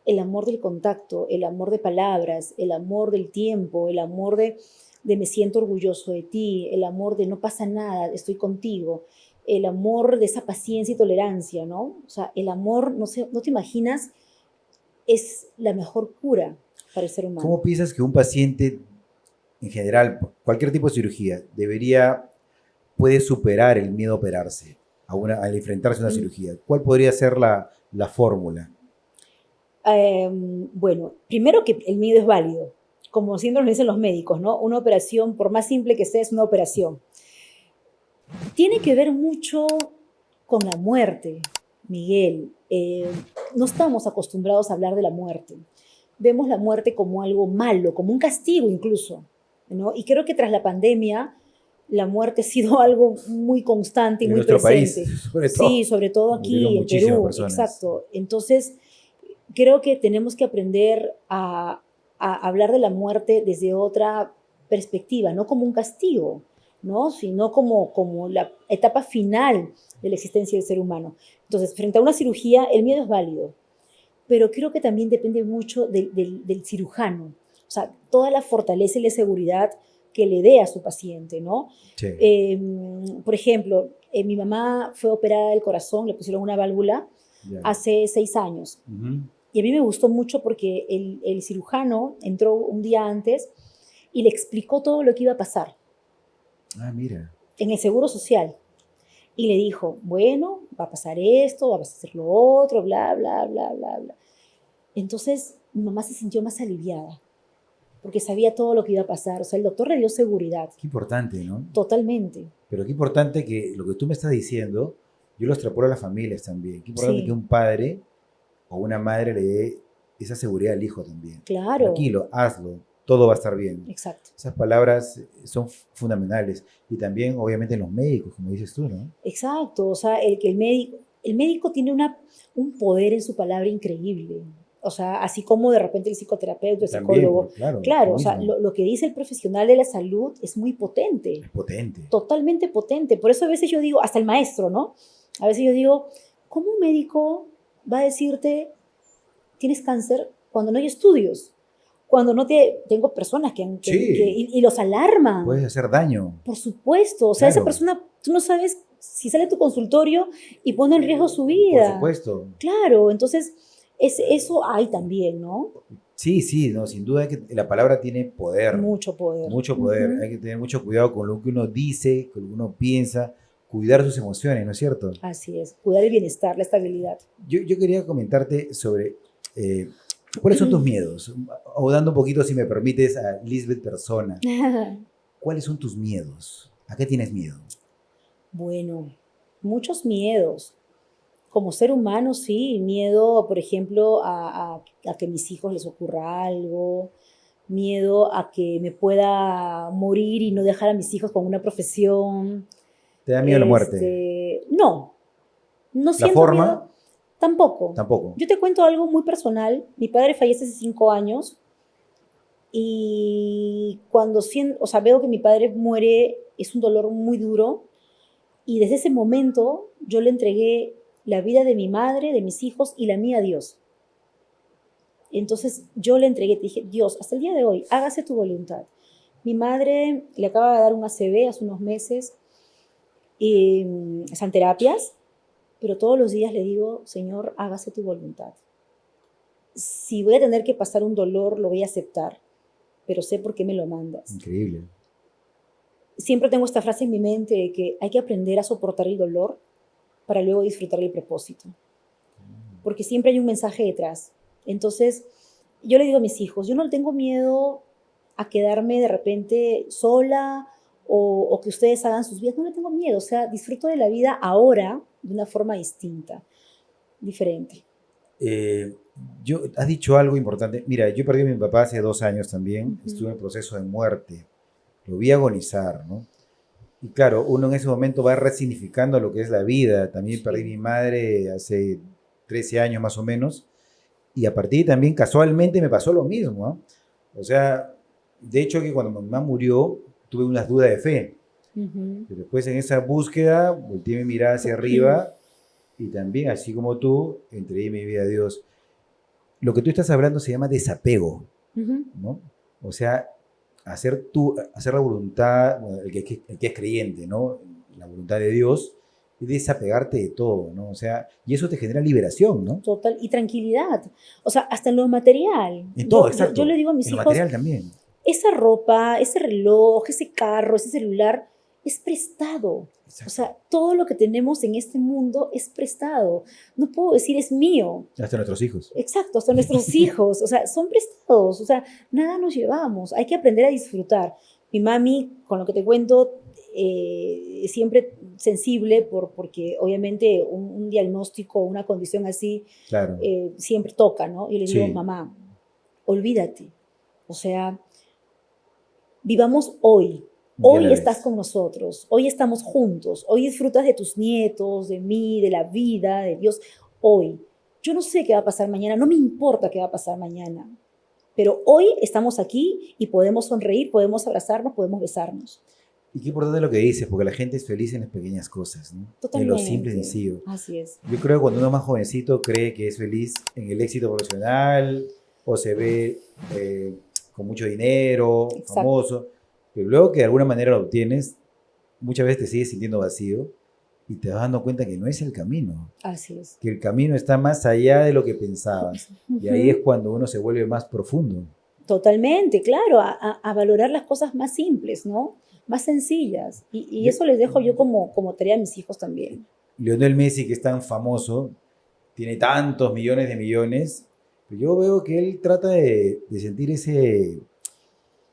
el amor del contacto, el amor de palabras, el amor del tiempo, el amor de me siento orgulloso de ti, el amor de no pasa nada, estoy contigo, el amor de esa paciencia y tolerancia, ¿no? O sea, el amor, no sé, no te imaginas, es la mejor cura para el ser ¿Cómo humano. piensas que un paciente, en general, cualquier tipo de cirugía, puede superar el miedo a operarse al enfrentarse a una cirugía? ¿Cuál podría ser la fórmula? Bueno, primero que el miedo es válido, como siempre nos dicen los médicos, ¿no? Una operación, por más simple que sea, es una operación. Tiene que ver mucho Con la muerte, Miguel, no estamos acostumbrados a hablar de la muerte. Vemos la muerte como algo malo, como un castigo incluso, ¿no? Y creo que tras la pandemia, la muerte ha sido algo muy constante y En muy nuestro presente. país, sobre Sí, todo, sobre todo murieron aquí en muchísimas Perú, personas. exacto. Entonces, creo que tenemos que aprender a hablar de la muerte desde otra perspectiva, no como un castigo, ¿no? Sino como la etapa final de la existencia del ser humano. Entonces, frente a una cirugía, el miedo es válido, pero creo que también depende mucho del cirujano, o sea, toda la fortaleza y la seguridad que le dé a su paciente, ¿no? Sí, Eh, por ejemplo, mi mamá fue operada del corazón, le pusieron una válvula ya. hace 6 años. Ujú. Y a mí me gustó mucho porque el cirujano entró un día antes y le explicó todo lo que iba a pasar Ah, mira, en el Seguro Social. Y le dijo, bueno, va a pasar esto, va a pasar lo otro, bla, bla, bla, bla, bla. Entonces mi mamá se sintió más aliviada porque sabía todo lo que iba a pasar. O sea, el doctor le dio seguridad, qué importante, ¿no? totalmente. Pero qué importante que lo que tú me estás diciendo, yo lo extrapolo a las familias también. Qué importante que Sí, un padre o una madre le dé esa seguridad al hijo también. claro, Tranquilo, hazlo, todo va a estar bien. exacto. Esas palabras son fundamentales. Y también, obviamente, en los médicos, como dices tú, ¿no? Exacto, o sea, el médico tiene un poder en su palabra increíble. O sea, así como de repente el psicoterapeuta, el También, psicólogo, porque, claro, tú claro, o sea, mismo, lo que dice el profesional de la salud es muy potente, es potente. totalmente potente. Por eso a veces yo digo, hasta el maestro, ¿no? A veces yo digo, ¿cómo un médico va a decirte tienes cáncer cuando no hay estudios? Cuando no te... Tengo personas Sí, y los alarman. puedes hacer daño, Por supuesto, o sea, esa claro, persona, tú no sabes si sale a tu consultorio y pone en riesgo su por vida. supuesto. Claro, entonces eso hay también, ¿no? Sí, sí, no, sin duda que la palabra tiene poder, Mucho poder. mucho poder. Ujú. Hay que tener mucho cuidado con lo que uno dice, con lo que uno piensa, cuidar sus emociones, ¿no es cierto? Así es, cuidar el bienestar, la estabilidad. Yo quería comentarte sobre eh, cuáles son tus miedos, o dando un poquito, si me permites, a Lisbeth persona. ¿Cuáles son tus miedos? ¿A qué tienes miedo? Bueno, muchos miedos. Como ser humano, sí, miedo, por ejemplo, a que a mis hijos les ocurra algo, miedo a que me pueda morir y no dejar a mis hijos con una profesión. ¿Te da miedo la muerte? No, no ¿La siento miedo, forma? tampoco. Tampoco. Yo te cuento algo muy personal. Mi padre fallece hace 5 años y cuando siento, o sea, veo que mi padre muere, es un dolor muy duro y desde ese momento yo le entregué la vida de mi madre, de mis hijos y la mía a Dios. Entonces yo le entregué, te dije, Dios, hasta el día de hoy, hágase tu voluntad. Mi madre le acaba de dar un ACV hace unos meses, y están terapias, pero todos los días le digo, Señor, hágase tu voluntad. Si voy a tener que pasar un dolor, lo voy a aceptar, pero sé por qué me lo mandas. Increíble. Siempre tengo esta frase en mi mente de que hay que aprender a soportar el dolor para luego disfrutar el propósito, porque siempre hay un mensaje detrás. Entonces, yo le digo a mis hijos, yo no tengo miedo a quedarme de repente sola o que ustedes hagan sus vidas, no le tengo miedo, o sea, disfruto de la vida ahora de una forma distinta, diferente. Eh, has dicho algo importante. Mira, yo perdí a mi papá hace 2 años también. Ujú. Estuve en proceso de muerte. Lo vi agonizar, ¿no? Y claro, uno en ese momento va resignificando lo que es la vida. También perdí a Sí. mi madre hace 13 años más o menos. Y a partir de también casualmente me pasó lo mismo, ¿ah? O sea, de hecho que cuando mi mamá murió tuve unas dudas de fe. Ujú. Pero después en esa búsqueda volteé mi mirada hacia arriba y también, así como tú, entregué mi vida a Dios. Lo que tú estás hablando se llama desapego, Ujú. ¿no? O sea, hacer la voluntad, bueno, el que es creyente, ¿no? La voluntad de Dios, es desapegarte de todo, ¿no? O sea, y eso te genera liberación, ¿no? Total, y tranquilidad. O sea, hasta en lo material. En todo, Yo le exacto. digo a En mis lo hijos, material también. esa ropa, ese reloj, ese carro, ese celular, es prestado. O Exacto. sea, todo lo que tenemos en este mundo es prestado. No puedo decir es mío. Hasta nuestros hijos. Exacto, hasta nuestros hijos. O sea, son prestados. O sea, nada nos llevamos. Hay que aprender a disfrutar. Mi mami, con lo que te cuento, siempre sensible porque obviamente un diagnóstico, una condición así, Claro, siempre toca, ¿no? Y le digo, sí, mamá, olvídate. O sea, vivamos hoy. un día a la Hoy estás vez. con nosotros, hoy estamos juntos, hoy disfrutas de tus nietos, de mí, de la vida, de Dios. Hoy. Yo no sé qué va a pasar mañana, no me importa qué va a pasar mañana, pero hoy estamos aquí y podemos sonreír, podemos abrazarnos, podemos besarnos. Y qué importante lo que dices, porque la gente es feliz en las pequeñas cosas, ¿no? En lo simple y Totalmente. sencillo. Así es. Yo creo que cuando uno es más jovencito cree que es feliz en el éxito profesional o se ve con mucho dinero, Exacto. famoso, pero luego que de alguna manera lo obtienes, muchas veces te sigues sintiendo vacío y te vas dando cuenta que no es el camino, Así es. que el camino está más allá de lo que pensabas. Y ahí es Ujú. cuando uno se vuelve más profundo. Totalmente, claro, a valorar las cosas más simples, ¿no? Más sencillas. Y Yo- eso les dejo yo como tarea a mis hijos también. Lionel Messi, que es tan famoso, tiene tantos millones de millones, pero yo veo que él trata de sentir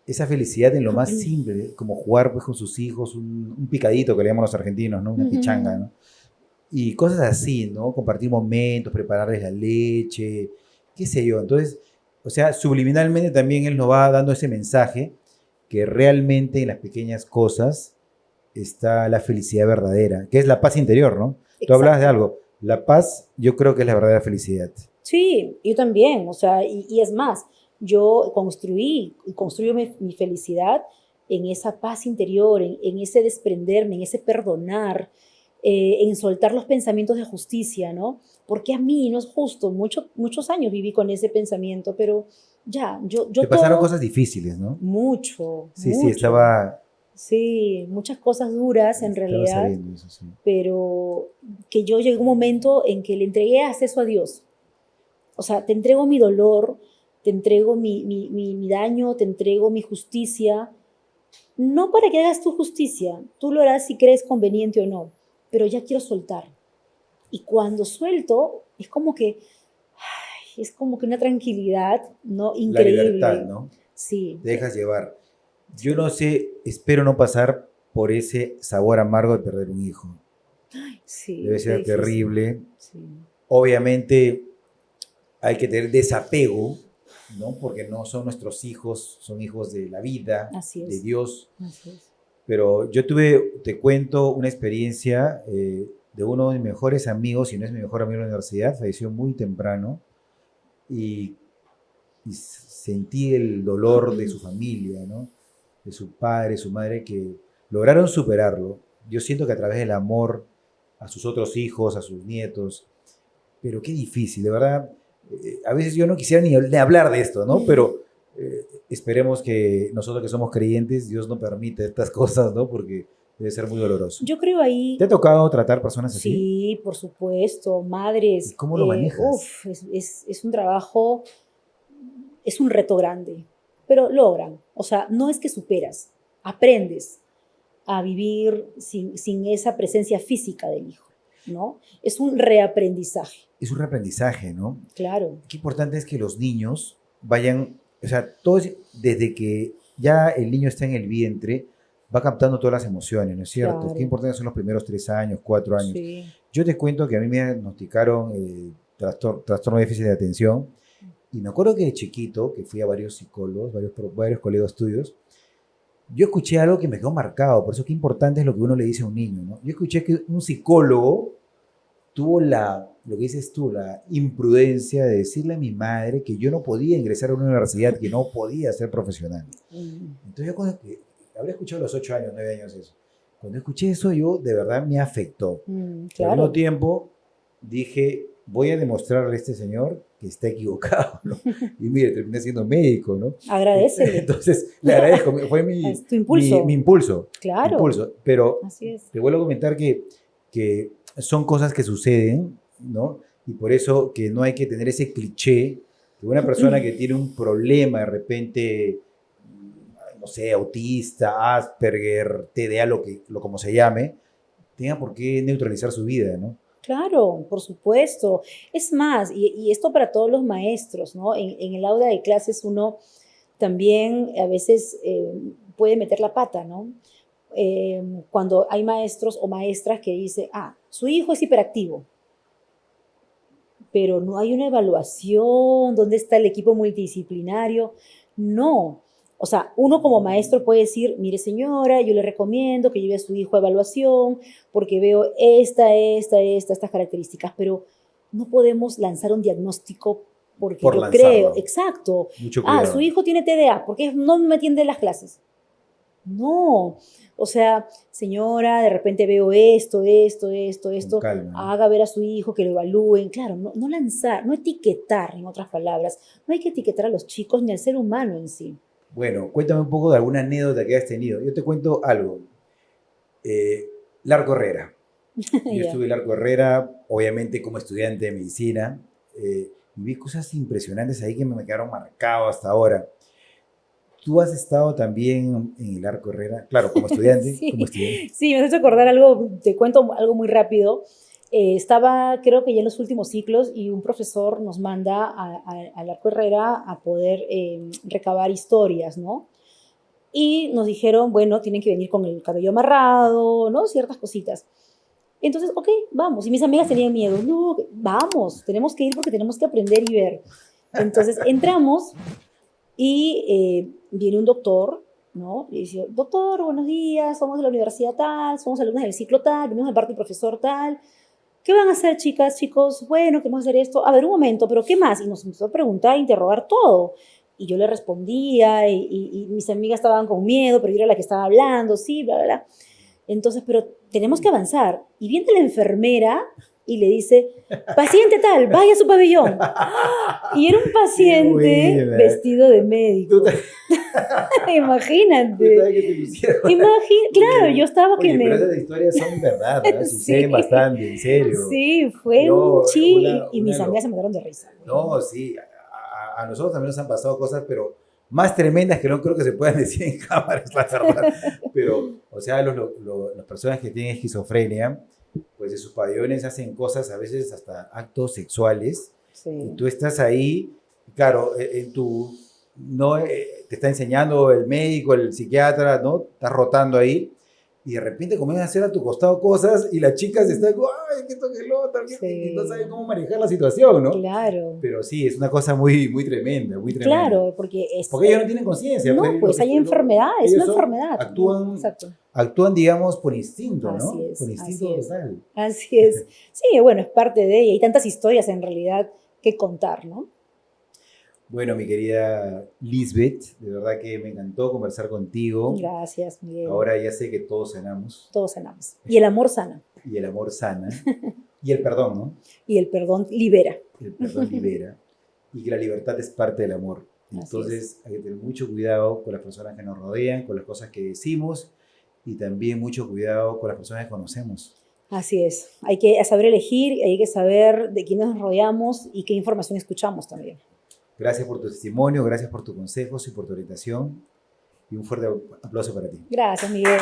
esa felicidad en lo más simple, como jugar pues, con sus hijos, un picadito que le llaman los argentinos, ¿no? Una pichanga, Ujú. ¿no? Y cosas así, ¿no? Compartir momentos, prepararles la leche, qué sé yo. Entonces, o sea, subliminalmente también él nos va dando ese mensaje que realmente en las pequeñas cosas está la felicidad verdadera, que es la paz interior, ¿no? Tú hablabas de Exacto. algo, la paz yo creo que es la verdadera felicidad. Sí, yo también, o sea, y es más, yo construí y construyo mi felicidad en esa paz interior, en ese desprenderme, en ese perdonar, en soltar los pensamientos de justicia, ¿no? Porque a mí no es justo, muchos años viví con ese pensamiento, pero ya, Te yo pasaron todo, cosas difíciles, ¿no? mucho, Sí, sí, mucho, sí, muchas cosas duras en estaba realidad, sabiendo eso, sí. pero que yo llegué a un momento en que le entregué acceso a Dios. O sea, te entrego mi dolor, te entrego mi daño, te entrego mi justicia, no para que hagas tu justicia, tú lo harás si crees conveniente o no, pero ya quiero soltar. Y cuando suelto, es como que una tranquilidad, ¿no? La libertad, Increíble. ¿no? Sí, Te dejas llevar. Yo no sí, sé, espero no pasar por ese sabor amargo de perder un hijo. Debe sí, qué ser difícil. terrible. Sí, Obviamente hay que tener desapego, ¿no? Porque no son nuestros hijos, son hijos de la vida, así de es, Dios. así es. Pero yo tuve, te cuento, una experiencia de uno de mis mejores amigos, si no es mi mejor amigo de la universidad, falleció muy temprano y, y sentí el dolor de su familia, ¿no? De su padre, su madre, que lograron superarlo. Yo siento que a través del amor a sus otros hijos, a sus nietos, pero qué difícil, de verdad. A veces yo no quisiera ni hablar de esto, ¿no? Pero esperemos que nosotros que somos creyentes, Dios no permite estas cosas, ¿no? Porque debe ser muy doloroso. Yo creo ¿Te ahí. ha tocado tratar personas así? Sí, por supuesto, ¿Y madres, cómo lo manejas? es un trabajo, es un reto grande, pero logran. O sea, no es que superas, aprendes a vivir sin esa presencia física del hijo, ¿no? Es un reaprendizaje, Es un reaprendizaje, ¿no? claro, Qué importante es que los niños vayan, o sea, desde que ya el niño está en el vientre, va captando todas las emociones, ¿no es cierto? Qué claro, importantes son los primeros 3 años, 4 años. sí. Yo te cuento que a mí me diagnosticaron trastorno de déficit de atención y me acuerdo que de chiquito, que fui a varios psicólogos, varios colegas tuyos, yo escuché algo que me quedó marcado, por eso qué importante es lo que uno le dice a un niño, ¿no? Yo escuché que un psicólogo tuvo lo que dices tú, la imprudencia de decirle a mi madre que yo no podía ingresar a una universidad, que no podía ser profesional. Mm, Entonces yo habré escuchado a los 8 años, 9 años eso. Cuando escuché eso, yo de verdad me afectó. Pero al mismo claro. tiempo dije, voy a demostrarle a este señor que está equivocado, ¿no? Y mire, terminé siendo médico, ¿no? Agradecele. Entonces, le agradezco, fue Es tu mi impulso, impulso, mi claro, impulso. Pero así es. te vuelvo a comentar que son cosas que suceden, ¿no? Y por eso que no hay que tener ese cliché que una persona que tiene un problema de repente, no sé, autista, Asperger, TDA, como se llame, tenga por qué neutralizar su vida, ¿no? Claro, por supuesto. Es más, y esto para todos los maestros, ¿no? En el aula de clases uno también a veces puede meter la pata, ¿no? cuando hay maestros o maestras que dicen, su hijo es hiperactivo, pero no hay una evaluación, ¿dónde está el equipo multidisciplinario? No. O sea, uno como maestro puede decir, mire señora, yo le recomiendo que lleve a su hijo a evaluación porque veo estas características, pero no podemos lanzar un diagnóstico porque Por yo lanzarlo. creo, exacto, Mucho cuidado. su hijo tiene TDA, porque no me atiende en las clases. No, o sea, señora, de repente veo esto, Con calma, ¿no? haga ver a su hijo, que lo evalúen. Claro, no lanzar, no etiquetar, en otras palabras. No hay que etiquetar a los chicos ni al ser humano en sí. Bueno, cuéntame un poco de alguna anécdota que has tenido. Yo te cuento algo. Larco Herrera. Yo Ya. estuve en Larco Herrera, obviamente como estudiante de medicina, y vi cosas impresionantes ahí que me quedaron marcados hasta ahora. ¿Tú has estado también en el Arco Herrera? Claro, como estudiante. Sí, como estudiante. sí, me has hecho acordar algo, te cuento algo muy rápido. Estaba, creo que ya en los últimos ciclos, y un profesor nos manda al Arco Herrera a poder recabar historias, ¿no? Y nos dijeron, bueno, tienen que venir con el cabello amarrado, ¿no? Ciertas cositas. Entonces, ok, vamos. Y mis amigas tenían miedo. No, vamos, tenemos que ir porque tenemos que aprender y ver. Entonces entramos y viene un doctor, ¿no? Y dice, doctor, buenos días, somos de la universidad tal, somos alumnos del ciclo tal, venimos de parte del profesor tal. ¿Qué van a hacer, chicas, chicos? Bueno, queremos hacer esto. A ver, un momento, ¿pero qué más? Y nos empezó a preguntar, a interrogar todo. Y yo le respondía y mis amigas estaban con miedo, pero yo era la que estaba hablando, sí, bla, bla, bla. Entonces, pero tenemos que avanzar. Y viene la enfermera y le dice, paciente tal, vaya a su pabellón. Y era un paciente Qué buena. vestido de médico. Tú Imagínate. sabes que te pusieron. Claro, yo estaba Oye, que pero me... esas historias son verdad, ¿verdad? Sí. Suceden bastante, en serio. Sí, fue No, un chi y una mis amigas se mataron de risa. No, sí, a nosotros también nos han pasado cosas, pero más tremendas que no creo que se puedan decir en cámara, es la verdad. Pero, o sea, las personas que tienen esquizofrenia, pues en sus pabellones hacen cosas, a veces hasta actos sexuales, Sí. y tú estás ahí, claro, no, te está enseñando el médico, el psiquiatra, ¿no? Estás rotando ahí, y de repente comienzan a hacer a tu costado cosas, y las chicas están como, ay, que esto, que lo otro, Sí. y no saben cómo manejar la situación, ¿no? Claro. Pero sí, es una cosa muy, muy tremenda, muy tremenda. Claro, porque Porque ellos no tienen conciencia. No, pues hay enfermedad, es una enfermedad. Actúan, Exacto. actúan, digamos, por instinto, ¿no? Así es, Por instinto así es. total. Así es. Sí, bueno, es parte de ella. Hay tantas historias en realidad que contar, ¿no? Bueno, mi querida Lisbeth, de verdad que me encantó conversar contigo. Gracias, Miguel. Ahora ya sé que todos sanamos. Todos sanamos. Y el amor sana. Y el amor sana. Y el perdón, ¿no? Y el perdón libera. El perdón libera. Y que la libertad es parte del amor. Entonces hay que tener mucho cuidado con las personas que nos rodean, con las cosas que decimos y también mucho cuidado con las personas que conocemos. Así es. Hay que saber elegir, hay que saber de quiénes nos rodeamos y qué información escuchamos también. Gracias por tu testimonio, gracias por tus consejos y por tu orientación. Y un fuerte aplauso para ti. Gracias, Miguel.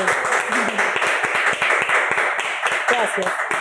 Gracias.